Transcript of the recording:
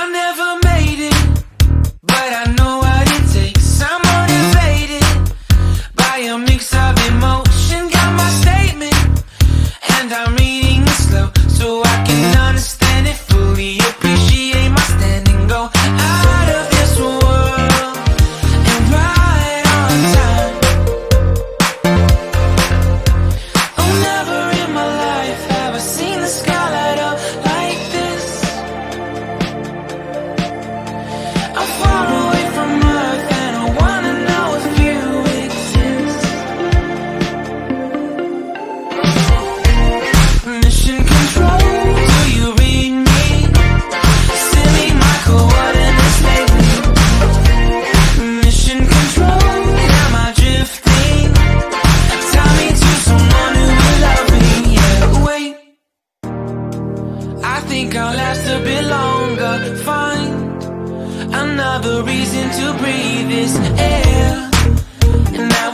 I never made it, but I know what it takes. I'm motivated by a mix of emotion. Got my statement, and I'm reading it slow so I can understand it fully. Appreciate my standing, go out of this world and right on time. Oh, never in my life have I seen the sky light up like this. I'm far away from Earth and I wanna know if you exist. Mission control, do you read me? Send me my coordinates lately. Mission control, am I drifting? Tie me to someone who will love me. Yeah, wait, I think I'll last a bit longer. Find another reason to breathe this air, and now